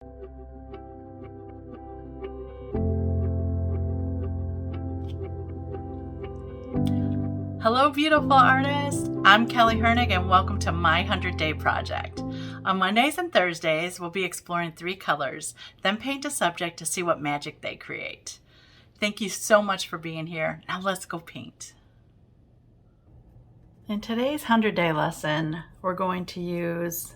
Hello, beautiful artists. I'm Kelly Hernig, and welcome to my 100-Day Project. On Mondays and Thursdays, we'll be exploring 3 colors, then paint a subject to see what magic they create. Thank you so much for being here. Now let's go paint. In today's 100-day lesson, we're going to use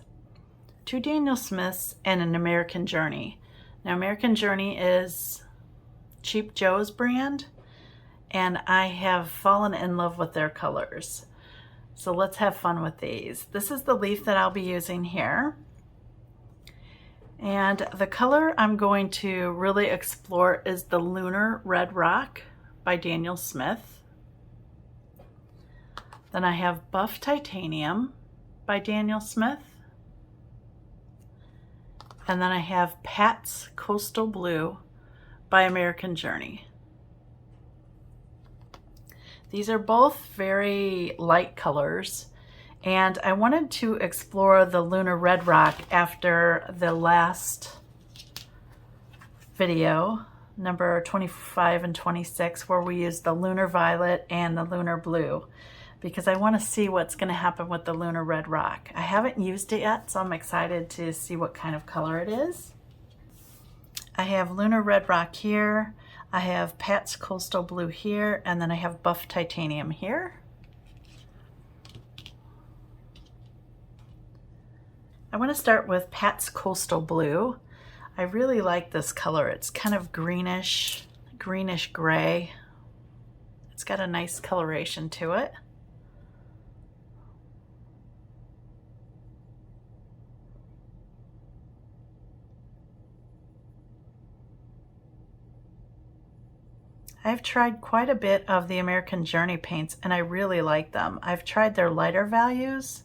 2 Daniel Smiths and an American Journey. Now, American Journey is Cheap Joe's brand, and I have fallen in love with their colors. So let's have fun with these. This is the leaf that I'll be using here. And the color I'm going to really explore is the Lunar Red Rock by Daniel Smith. Then I have Buff Titanium by Daniel Smith. And then I have Pat's Coastal Blue by American Journey. These are both very light colors, and I wanted to explore the Lunar Red Rock after the last video, number 25 and 26, where we used the Lunar Violet and the Lunar Blue, because I want to see what's going to happen with the Lunar Red Rock. I haven't used it yet, so I'm excited to see what kind of color it is. I have Lunar Red Rock here. I have Pat's Coastal Blue here, and then I have Buff Titanium here. I want to start with Pat's Coastal Blue. I really like this color. It's kind of greenish gray. It's got a nice coloration to it. I've tried quite a bit of the American Journey paints, and I really like them. I've tried their lighter values.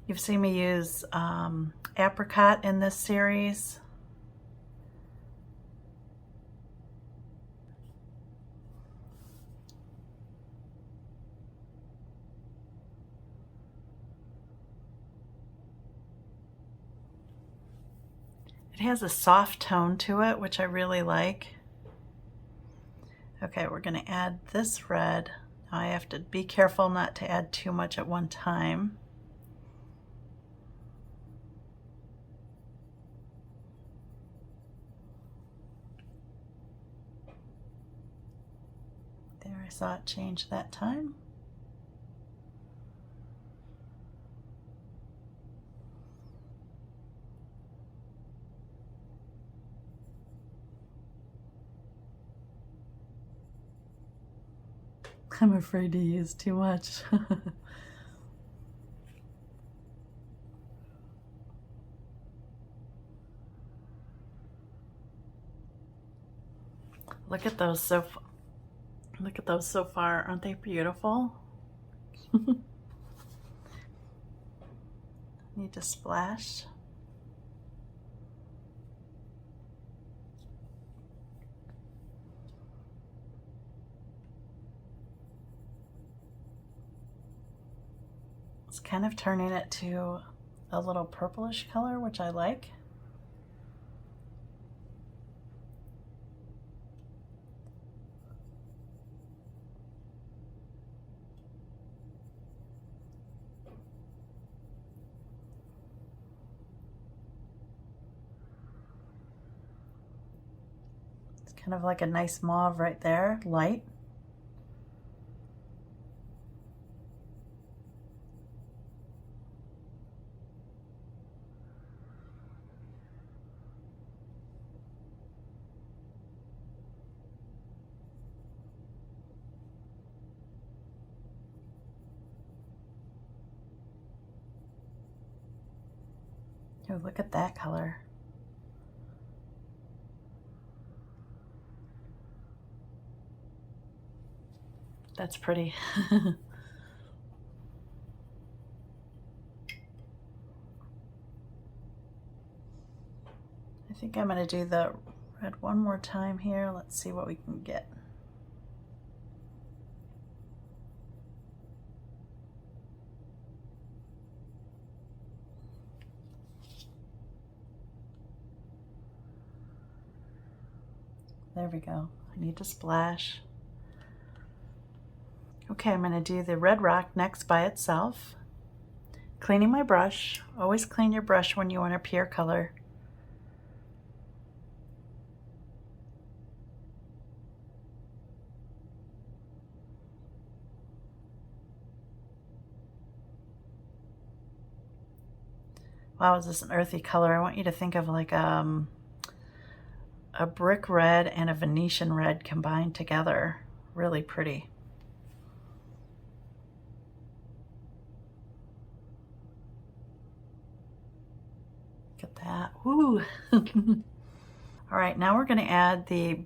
You've seen me use apricot in this series. It has a soft tone to it, which I really like. Okay, we're going to add this red. Now I have to be careful not to add too much at one time. There, I saw it change that time. I'm afraid to use too much. Look at those so far. Aren't they beautiful? Need to splash. It's kind of turning it to a little purplish color, which I like. It's kind of like a nice mauve right there, light. Oh, look at that color. That's pretty. I think I'm going to do the red one more time here. Let's see what we can get. There we go. I need to splash. Okay, I'm going to do the red rock next by itself. Cleaning my brush. Always clean your brush when you want to appear color. Wow, is this an earthy color? I want you to think of like a brick red and a Venetian red combined together. Really pretty. Look at that. Woo! All right, now we're going to add the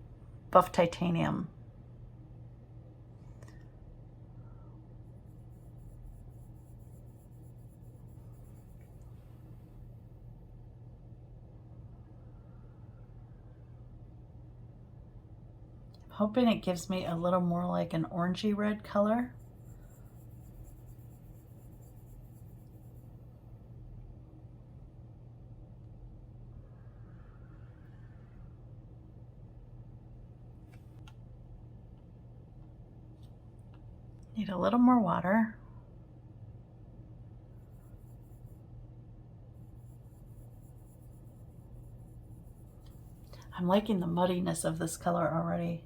buff titanium. Hoping it gives me a little more like an orangey red color. Need a little more water. I'm liking the muddiness of this color already.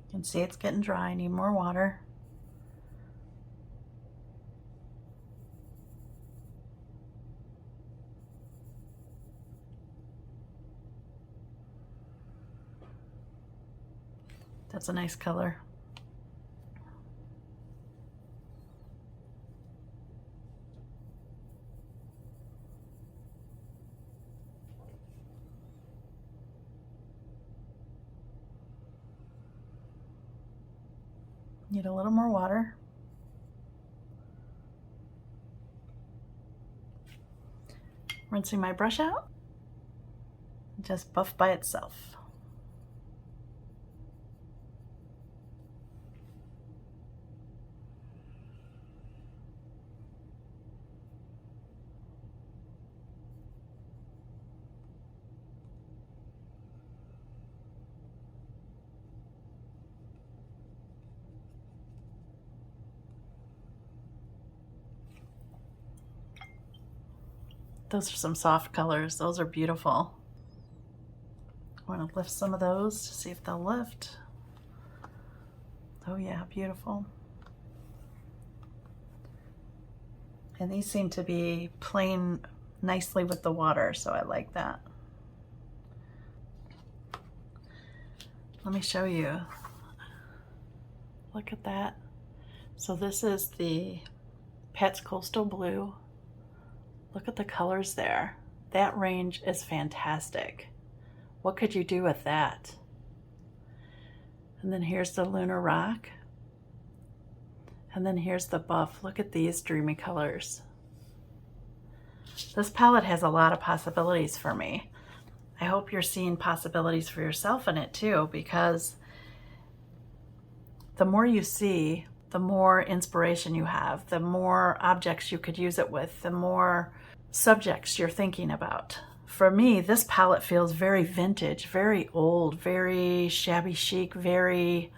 You can see it's getting dry. I need more water. That's a nice color. Need a little more water. Rinsing my brush out. Just buff by itself. Those are some soft colors. Those are beautiful. I want to lift some of those to see if they'll lift. Oh yeah, beautiful. And these seem to be playing nicely with the water, so I like that. Let me show you. Look at that. So this is the Pat's Coastal Blue. Look at the colors there. That range is fantastic. What could you do with that? And then here's the Lunar Rock. And then here's the buff. Look at these dreamy colors. This palette has a lot of possibilities for me. I hope you're seeing possibilities for yourself in it too, because the more you see, the more inspiration you have, the more objects you could use it with, the more subjects you're thinking about. For me, this palette feels very vintage, very old, very shabby chic, very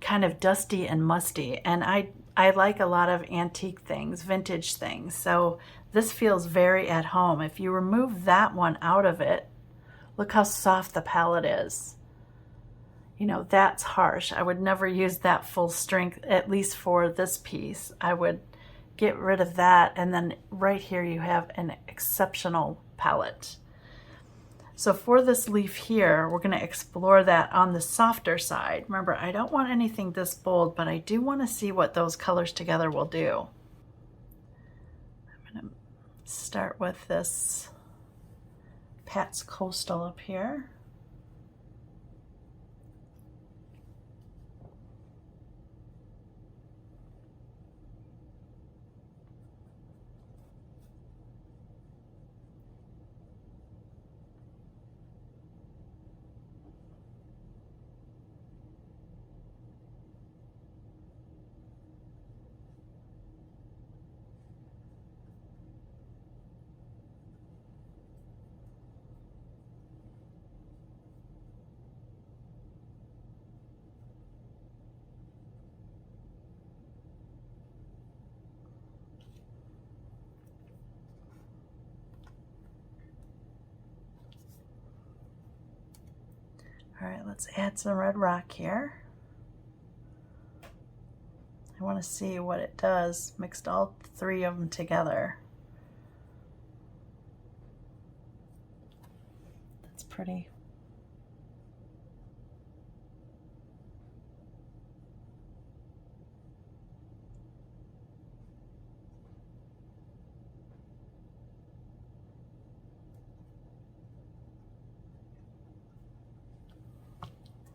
kind of dusty and musty. And I like a lot of antique things, vintage things. So this feels very at home. If you remove that one out of it, look how soft the palette is. You know, that's harsh. I would never use that full strength, at least for this piece. I would get rid of that, and then right here you have an exceptional palette. So for this leaf here, we're going to explore that on the softer side. Remember, I don't want anything this bold, but I do want to see what those colors together will do. I'm going to start with this Pat's Coastal up here. All right, let's add some red rock here. I want to see what it does, mixed all three of them together. That's pretty.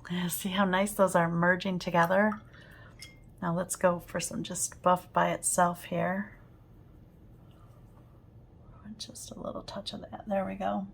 Yeah, see how nice those are merging together? Now let's go for some just buff by itself here. Just a little touch of that. There we go.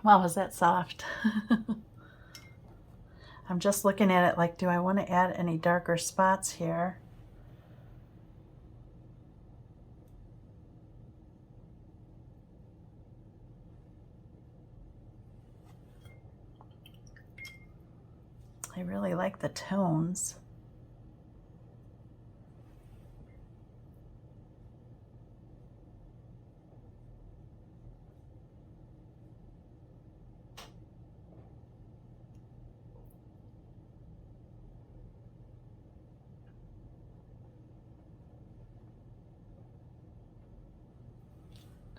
Wow, is that soft? I'm just looking at it like, do I want to add any darker spots here? I really like the tones.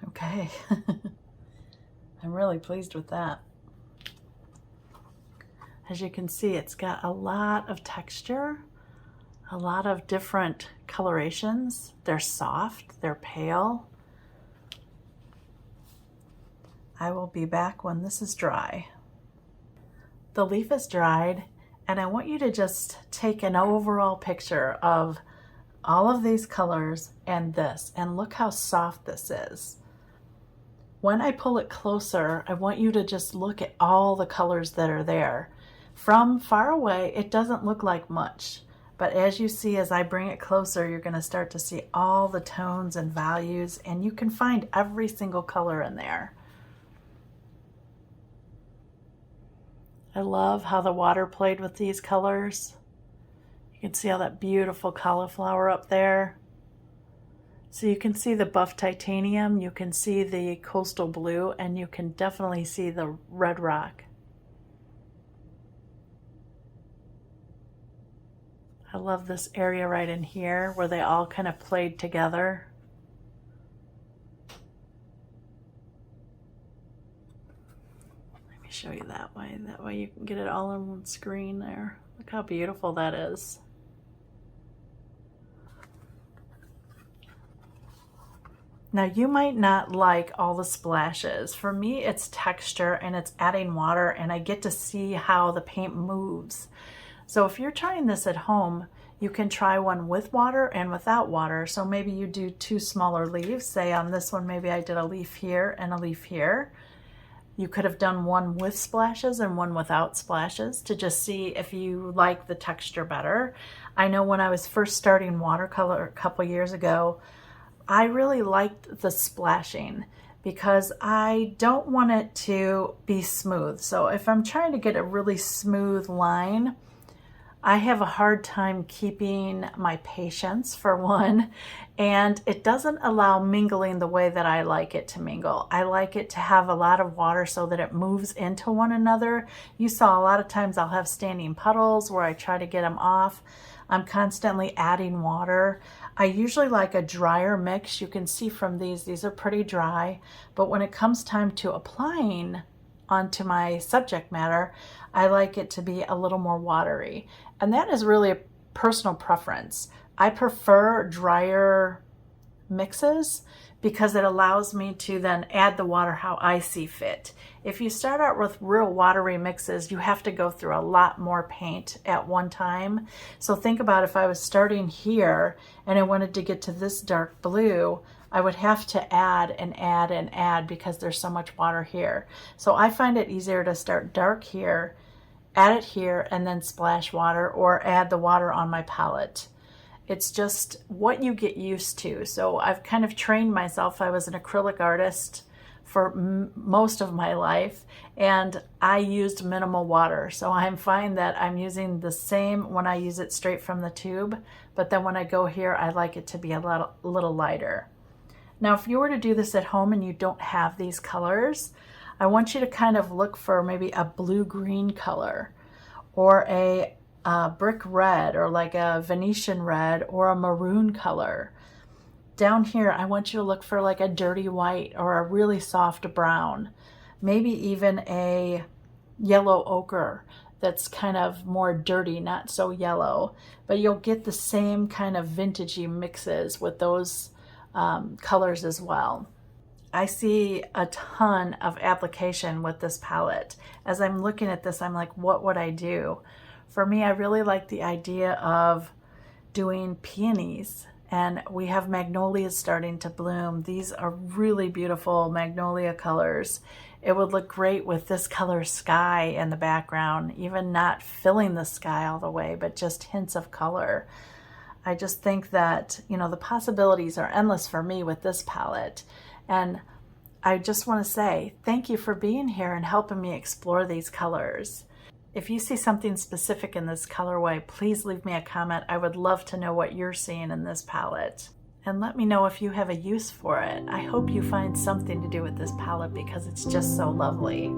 Okay. I'm really pleased with that. As you can see, it's got a lot of texture, a lot of different colorations. They're soft, they're pale. I will be back when this is dry. The leaf is dried, and I want you to just take an overall picture of all of these colors and this, and look how soft this is. When I pull it closer, I want you to just look at all the colors that are there. From far away, it doesn't look like much, but as you see, as I bring it closer, you're going to start to see all the tones and values, and you can find every single color in there. I love how the water played with these colors. You can see all that beautiful cauliflower up there. So you can see the buff titanium, you can see the coastal blue, and you can definitely see the red rock. I love this area right in here where they all kind of played together. Let me show you that way you can get it all on one screen there. Look how beautiful that is. Now you might not like all the splashes. For me, it's texture and it's adding water, and I get to see how the paint moves. So if you're trying this at home, you can try one with water and without water. So maybe you do two smaller leaves. Say on this one, maybe I did a leaf here and a leaf here. You could have done one with splashes and one without splashes to just see if you like the texture better. I know when I was first starting watercolor a couple years ago, I really liked the splashing because I don't want it to be smooth. So if I'm trying to get a really smooth line, I have a hard time keeping my patience, for one, and it doesn't allow mingling the way that I like it to mingle. I like it to have a lot of water so that it moves into one another. You saw a lot of times I'll have standing puddles where I try to get them off. I'm constantly adding water. I usually like a drier mix. You can see from these are pretty dry, but when it comes time to applying onto my subject matter, I like it to be a little more watery. And that is really a personal preference. I prefer drier mixes because it allows me to then add the water how I see fit. If you start out with real watery mixes, you have to go through a lot more paint at one time. So think about if I was starting here and I wanted to get to this dark blue, I would have to add and add and add because there's so much water here. So I find it easier to start dark here, add it here, and then splash water or add the water on my palette. It's just what you get used to. So I've kind of trained myself. I was an acrylic artist for most of my life, and I used minimal water. So I'm fine that I'm using the same when I use it straight from the tube, but then when I go here, I like it to be a little lighter. Now, if you were to do this at home and you don't have these colors, I want you to kind of look for maybe a blue-green color or a brick red or like a Venetian red or a maroon color. Down here, I want you to look for like a dirty white or a really soft brown, maybe even a yellow ochre that's kind of more dirty, not so yellow, but you'll get the same kind of vintagey mixes with those colors as well. I see a ton of application with this palette. As I'm looking at this, I'm like, what would I do? For me, I really like the idea of doing peonies, and we have magnolias starting to bloom. These are really beautiful magnolia colors. It would look great with this color sky in the background, even not filling the sky all the way, but just hints of color. I just think that, you know, the possibilities are endless for me with this palette. And I just want to say thank you for being here and helping me explore these colors. If you see something specific in this colorway, please leave me a comment. I would love to know what you're seeing in this palette. And let me know if you have a use for it. I hope you find something to do with this palette because it's just so lovely.